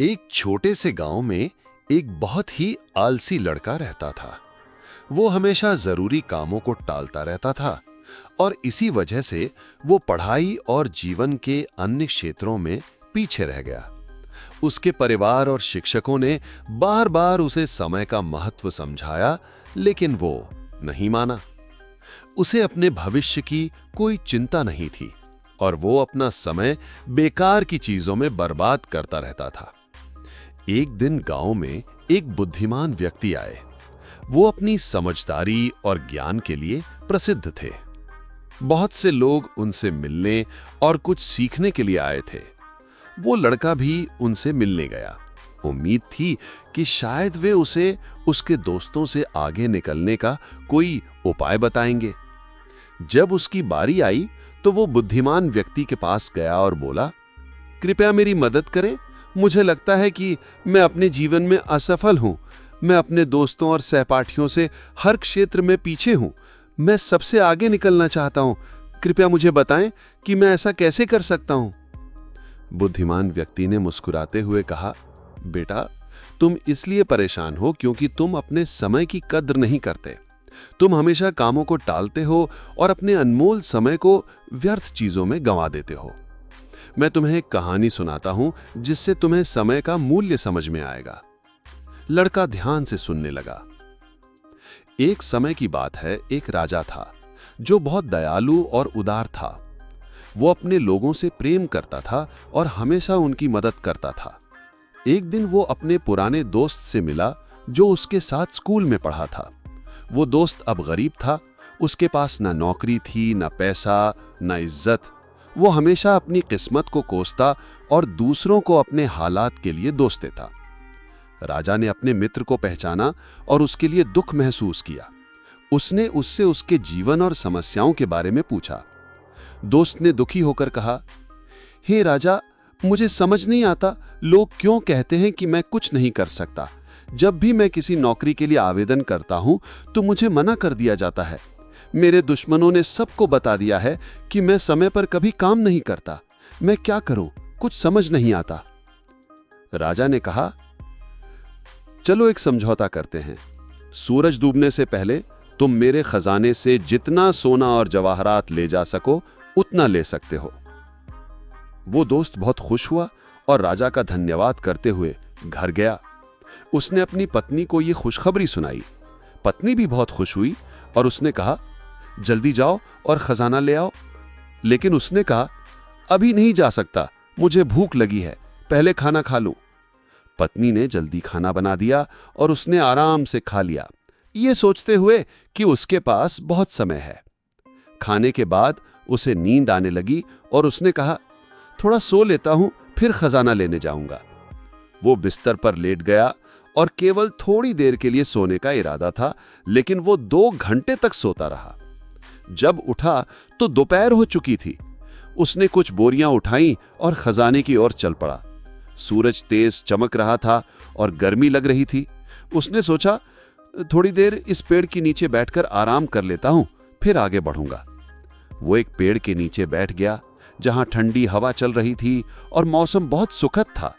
एक छोटे से गांव में एक बहुत ही आलसी लड़का रहता था। वो हमेशा जरूरी कामों को टालता रहता था और इसी वजह से वो पढ़ाई और जीवन के अन्य क्षेत्रों में पीछे रह गया। उसके परिवार और शिक्षकों ने बार-बार उसे समय का महत्व समझाया, लेकिन वो नहीं माना। उसे अपने भविष्य की कोई चिंता नहीं थी और वो अपना समय बेकार की चीजों में बर्बाद करता रहता था। एक दिन गांव में एक बुद्धिमान व्यक्ति आए। वो अपनी समझदारी और ज्ञान के लिए प्रसिद्ध थे। बहुत से लोग उनसे मिलने और कुछ सीखने के लिए आए थे। वो लड़का भी उनसे मिलने गया। उम्मीद थी कि शायद वे उसे उसके दोस्तों से आगे निकलने का कोई उपाय बताएंगे। जब उसकी बारी आई तो वो बुद्धिमान व्यक्ति के पास गया और बोला, कृपया मेरी मदद करें। मुझे लगता है कि मैं अपने जीवन में असफल हूं। मैं अपने दोस्तों और सहपाठियों से हर क्षेत्र में पीछे हूं। मैं सबसे आगे निकलना चाहता हूं। कृपया मुझे बताएं कि मैं ऐसा कैसे कर सकता हूं। बुद्धिमान व्यक्ति ने मुस्कुराते हुए कहा, बेटा, तुम इसलिए परेशान हो क्योंकि तुम अपने समय की कद्र नहीं करते। तुम हमेशा कामों को टालते हो और अपने अनमोल समय को व्यर्थ चीजों में गंवा देते हो। मैं तुम्हें एक कहानी सुनाता हूं जिससे तुम्हें समय का मूल्य समझ में आएगा। लड़का ध्यान से सुनने लगा। एक समय की बात है, एक राजा था जो बहुत दयालु और उदार था। वो अपने लोगों से प्रेम करता था और हमेशा उनकी मदद करता था। एक दिन वो अपने पुराने दोस्त से मिला जो उसके साथ स्कूल में पढ़ा था। वो दोस्त अब गरीब था। उसके पास ना नौकरी थी, ना पैसा, ना इज्जत। वो हमेशा अपनी किस्मत को कोसता और दूसरों को अपने हालात के लिए दोष देता। राजा ने अपने मित्र को पहचाना और उसके लिए दुख महसूस किया। उसने उससे उसके जीवन और समस्याओं के बारे में पूछा। दोस्त ने दुखी होकर कहा, हे राजा, मुझे समझ नहीं आता लोग क्यों कहते हैं कि मैं कुछ नहीं कर सकता। जब भी मैं किसी नौकरी के लिए आवेदन करता हूं तो मुझे मना कर दिया जाता है। मेरे दुश्मनों ने सबको बता दिया है कि मैं समय पर कभी काम नहीं करता। मैं क्या करूं, कुछ समझ नहीं आता। राजा ने कहा, चलो एक समझौता करते हैं। सूरज डूबने से पहले तुम मेरे खजाने से जितना सोना और जवाहरात ले जा सको उतना ले सकते हो। वो दोस्त बहुत खुश हुआ और राजा का धन्यवाद करते हुए घर गया। उसने अपनी पत्नी को ये खुशखबरी सुनाई। पत्नी भी बहुत खुश हुई और उसने कहा, जल्दी जाओ और खजाना ले आओ। लेकिन उसने कहा, अभी नहीं जा सकता, मुझे भूख लगी है, पहले खाना खा लूं। पत्नी ने जल्दी खाना बना दिया और उसने आराम से खा लिया, ये सोचते हुए कि उसके पास बहुत समय है। खाने के बाद उसे नींद आने लगी और उसने कहा, थोड़ा सो लेता हूं, फिर खजाना लेने जाऊंगा। वो बिस्तर पर लेट गया और केवल थोड़ी देर के लिए सोने का इरादा था, लेकिन वो 2 घंटे तक सोता रहा। जब उठा तो दोपहर हो चुकी थी। उसने कुछ बोरियां उठाई और खजाने की ओर चल पड़ा। सूरज तेज चमक रहा था और गर्मी लग रही थी। उसने सोचा, थोड़ी देर इस पेड़ के नीचे बैठकर आराम कर लेता हूं, फिर आगे बढ़ूंगा। वो एक पेड़ के नीचे बैठ गया जहां ठंडी हवा चल रही थी और मौसम बहुत सुखद था।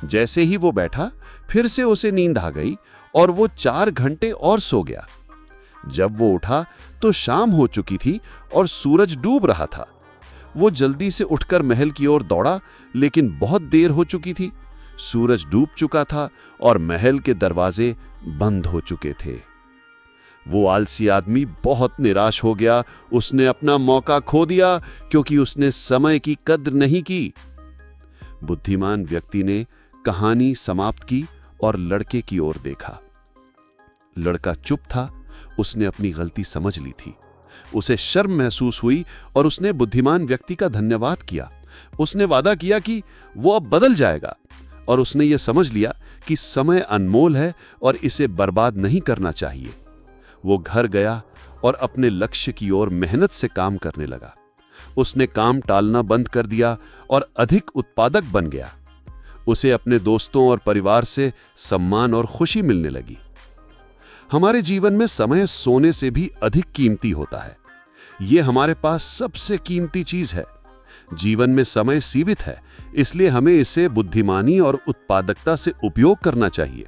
जैसे ही वो बैठा, फिर से उसे नींद आ गई और वो 4 घंटे और सो गया। जब वो उठा तो शाम हो चुकी थी और सूरज डूब रहा था। वो जल्दी से उठकर महल की ओर दौड़ा, लेकिन बहुत देर हो चुकी थी। सूरज डूब चुका था और महल के दरवाजे बंद हो चुके थे। वो आलसी आदमी बहुत निराश हो गया। उसने अपना मौका खो दिया क्योंकि उसने समय की कद्र नहीं की। बुद्धिमान व्यक्ति ने कहानी समाप्त की और लड़के की ओर देखा। लड़का चुप था। उसने अपनी गलती समझ ली थी। उसे शर्म महसूस हुई और उसने बुद्धिमान व्यक्ति का धन्यवाद किया। उसने वादा किया कि वो अब बदल जाएगा और उसने ये समझ लिया कि समय अनमोल है और इसे बर्बाद नहीं करना चाहिए। वो घर गया और अपने लक्ष्य की ओर मेहनत से काम करने लगा। उसने काम टालना बंद कर दिया और अधिक उत्पादक बन गया। उसे अपने दोस्तों और परिवार से सम्मान और खुशी मिलने लगी। हमारे जीवन में समय सोने से भी अधिक कीमती होता है। ये हमारे पास सबसे कीमती चीज है। जीवन में समय सीमित है, इसलिए हमें इसे बुद्धिमानी और उत्पादकता से उपयोग करना चाहिए।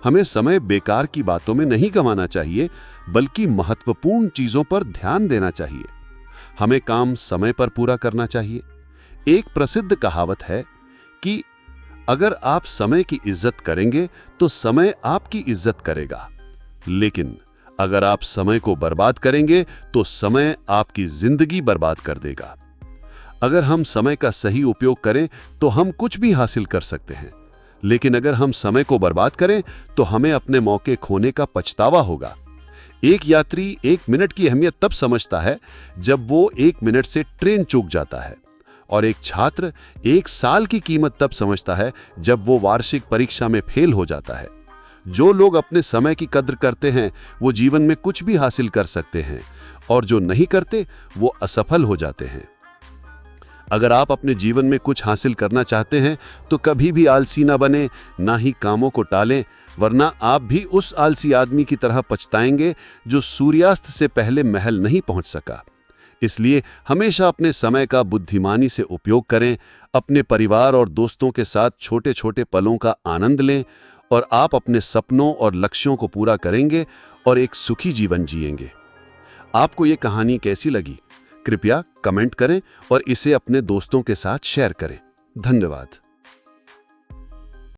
हमें समय बेकार की बातों में नहीं गंवाना चाहिए, बल्कि महत्वपूर्ण चीजों पर ध्यान देना चाहिए। हमें काम समय पर पूरा करना चाहिए। एक प्रसिद्ध कहावत है कि अगर आप समय की इज्जत करेंगे तो समय आपकी इज्जत करेगा, लेकिन अगर आप समय को बर्बाद करेंगे तो समय आपकी जिंदगी बर्बाद कर देगा। अगर हम समय का सही उपयोग करें तो हम कुछ भी हासिल कर सकते हैं, लेकिन अगर हम समय को बर्बाद करें तो हमें अपने मौके खोने का पछतावा होगा। एक यात्री 1 मिनट की अहमियत तब समझता है जब वो 1 मिनट से ट्रेन चूक जाता है, और एक छात्र 1 साल की कीमत तब समझता है जब वो वार्षिक परीक्षा में फेल हो जाता है। जो लोग अपने समय की कद्र करते हैं वो जीवन में कुछ भी हासिल कर सकते हैं, और जो नहीं करते वो असफल हो जाते हैं। अगर आप अपने जीवन में कुछ हासिल करना चाहते हैं तो कभी भी आलसी ना बने, ना ही कामों को टालें, वरना आप भी उस आलसी आदमी की तरह पछताएंगे जो सूर्यास्त से पहले महल नहीं पहुंच सका। इसलिए हमेशा अपने समय का बुद्धिमानी से उपयोग करें, अपने परिवार और दोस्तों के साथ छोटे छोटे पलों का आनंद लें, और आप अपने सपनों और लक्ष्यों को पूरा करेंगे और एक सुखी जीवन जिएंगे। आपको ये कहानी कैसी लगी? कृपया कमेंट करें और इसे अपने दोस्तों के साथ शेयर करें। धन्यवाद।